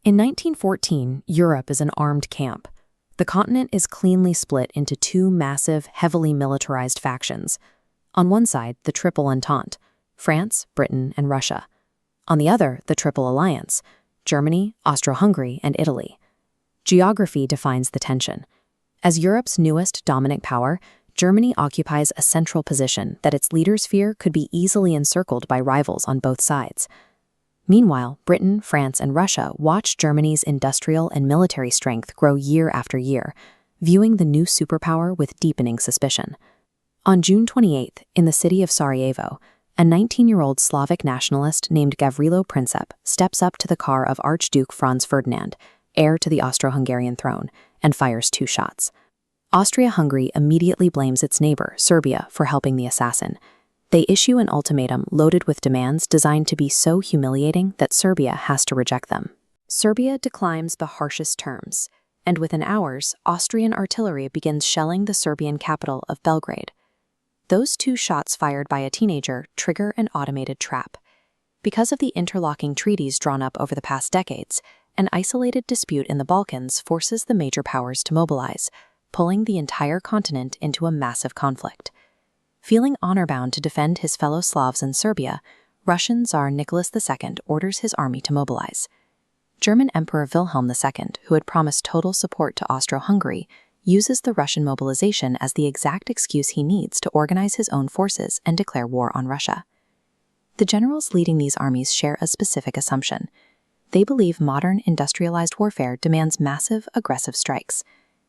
In 1914, Europe is an armed camp. The continent is cleanly split into two massive, heavily militarized factions. On one side, the Triple Entente, France, Britain, and Russia. On the other, the Triple Alliance, Germany, Austro-Hungary, and Italy. Geography defines the tension. As Europe's newest dominant power, Germany occupies a central position that its leaders fear could be easily encircled by rivals on both sides. Meanwhile, Britain, France, and Russia watch Germany's industrial and military strength grow year after year, viewing the new superpower with deepening suspicion. On June 28th, in the city of Sarajevo, a 19-year-old Slavic nationalist named Gavrilo Princip steps up to the car of Archduke Franz Ferdinand, heir to the Austro-Hungarian throne, and fires 2 shots. Austria-Hungary immediately blames its neighbor, Serbia, for helping the assassin. They issue an ultimatum loaded with demands designed to be so humiliating that Serbia has to reject them. Serbia declines the harshest terms, and within hours, Austrian artillery begins shelling the Serbian capital of Belgrade. Those 2 shots fired by a teenager trigger an automated trap. Because of the interlocking treaties drawn up over the past decades, an isolated dispute in the Balkans forces the major powers to mobilize, pulling the entire continent into a massive conflict. Feeling honor-bound to defend his fellow Slavs in Serbia, Russian Tsar Nicholas II orders his army to mobilize. German Emperor Wilhelm II, who had promised total support to Austro-Hungary, uses the Russian mobilization as the exact excuse he needs to organize his own forces and declare war on Russia. The generals leading these armies share a specific assumption. They believe modern industrialized warfare demands massive, aggressive strikes.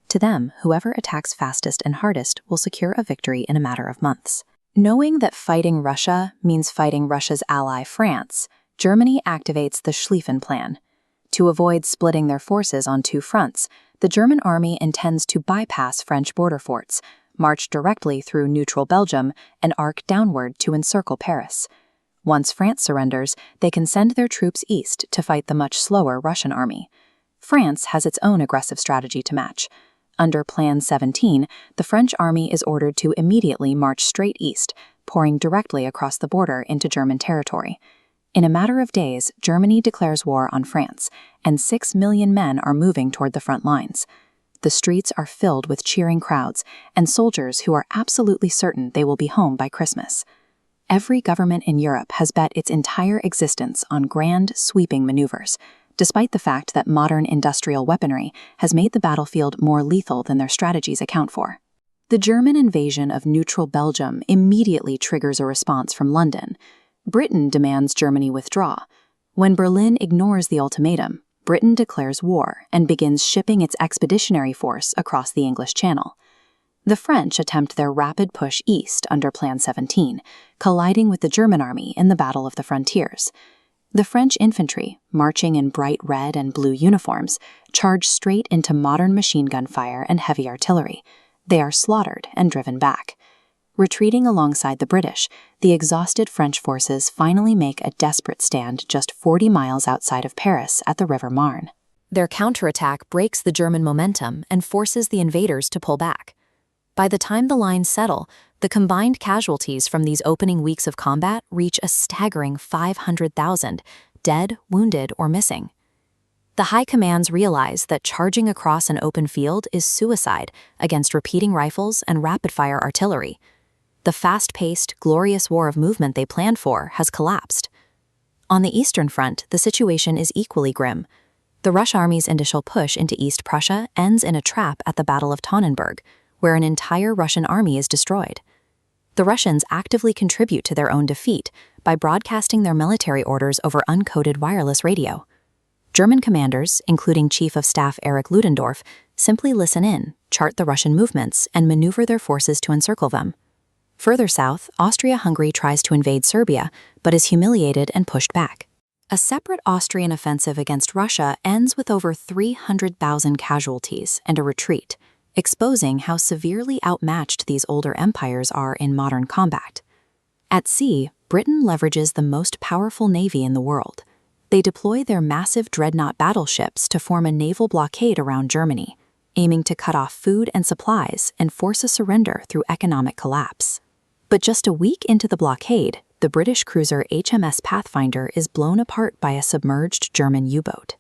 To them, whoever attacks fastest and hardest will secure a victory in a matter of months. Knowing that fighting Russia means fighting Russia's ally France, Germany activates the Schlieffen Plan. To avoid splitting their forces on 2 fronts, the German army intends to bypass French border forts, march directly through neutral Belgium, and arc downward to encircle Paris. Once France surrenders, they can send their troops east to fight the much slower Russian army. France has its own aggressive strategy to match. Under Plan 17, the French army is ordered to immediately march straight east, pouring directly across the border into German territory. In a matter of days, Germany declares war on France, and 6 million men are moving toward the front lines. The streets are filled with cheering crowds and soldiers who are absolutely certain they will be home by Christmas. Every government in Europe has bet its entire existence on grand, sweeping maneuvers, despite the fact that modern industrial weaponry has made the battlefield more lethal than their strategies account for. The German invasion of neutral Belgium immediately triggers a response from London. Britain demands Germany withdraw. When Berlin ignores the ultimatum, Britain declares war and begins shipping its expeditionary force across the English Channel. The French attempt their rapid push east under Plan 17, colliding with the German army in the Battle of the Frontiers. The French infantry, marching in bright red and blue uniforms, charge straight into modern machine gun fire and heavy artillery. They are slaughtered and driven back. Retreating alongside the British, the exhausted French forces finally make a desperate stand just 40 miles outside of Paris at the River Marne. Their counterattack breaks the German momentum and forces the invaders to pull back. By the time the lines settle, the combined casualties from these opening weeks of combat reach a staggering 500,000, dead, wounded, or missing. The high commands realize that charging across an open field is suicide against repeating rifles and rapid-fire artillery. The fast-paced, glorious war of movement they planned for has collapsed. On the Eastern Front, the situation is equally grim. The Rush army's initial push into East Prussia ends in a trap at the Battle of Tannenberg, where an entire Russian army is destroyed. The Russians actively contribute to their own defeat by broadcasting their military orders over uncoded wireless radio. German commanders, including Chief of Staff Erich Ludendorff, simply listen in, chart the Russian movements, and maneuver their forces to encircle them. Further south, Austria-Hungary tries to invade Serbia, but is humiliated and pushed back. A separate Austrian offensive against Russia ends with over 300,000 casualties and a retreat, exposing how severely outmatched these older empires are in modern combat. At sea, Britain leverages the most powerful navy in the world. They deploy their massive dreadnought battleships to form a naval blockade around Germany, aiming to cut off food and supplies and force a surrender through economic collapse. But just a week into the blockade, the British cruiser HMS Pathfinder is blown apart by a submerged German U-boat.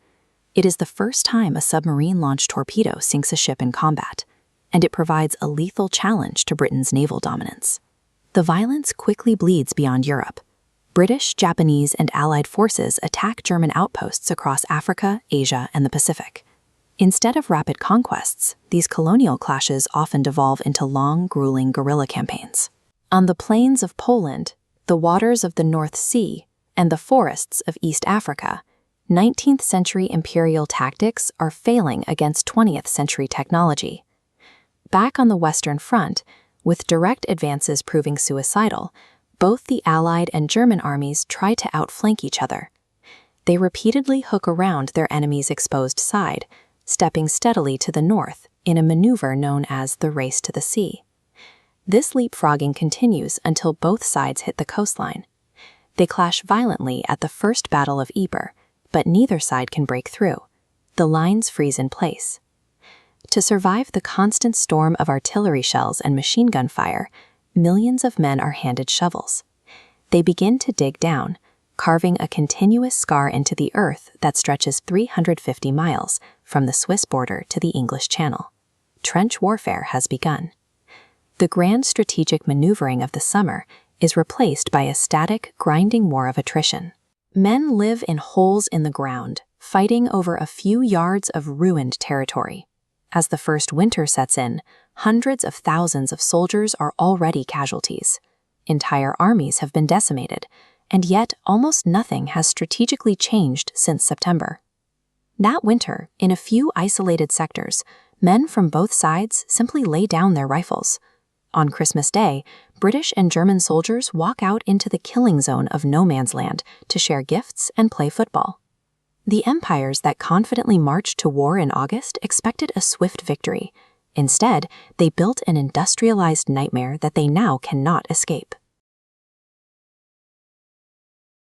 It is the first time a submarine-launched torpedo sinks a ship in combat, and it provides a lethal challenge to Britain's naval dominance. The violence quickly bleeds beyond Europe. British, Japanese, and Allied forces attack German outposts across Africa, Asia, and the Pacific. Instead of rapid conquests, these colonial clashes often devolve into long, grueling guerrilla campaigns. On the plains of Poland, the waters of the North Sea, and the forests of East Africa, 19th century imperial tactics are failing against 20th century technology. Back on the Western Front, with direct advances proving suicidal, both the Allied and German armies try to outflank each other. They repeatedly hook around their enemy's exposed side, stepping steadily to the north in a maneuver known as the Race to the Sea. This leapfrogging continues until both sides hit the coastline. They clash violently at the First Battle of Ypres, but neither side can break through. The lines freeze in place. To survive the constant storm of artillery shells and machine gun fire, millions of men are handed shovels. They begin to dig down, carving a continuous scar into the earth that stretches 350 miles from the Swiss border to the English Channel. Trench warfare has begun. The grand strategic maneuvering of the summer is replaced by a static, grinding war of attrition. Men live in holes in the ground, fighting over a few yards of ruined territory. As the first winter sets in, hundreds of thousands of soldiers are already casualties. Entire armies have been decimated, and yet almost nothing has strategically changed since September. That winter, in a few isolated sectors, men from both sides simply lay down their rifles. On Christmas Day, British and German soldiers walk out into the killing zone of no man's land to share gifts and play football. The empires that confidently marched to war in August expected a swift victory. Instead, they built an industrialized nightmare that they now cannot escape.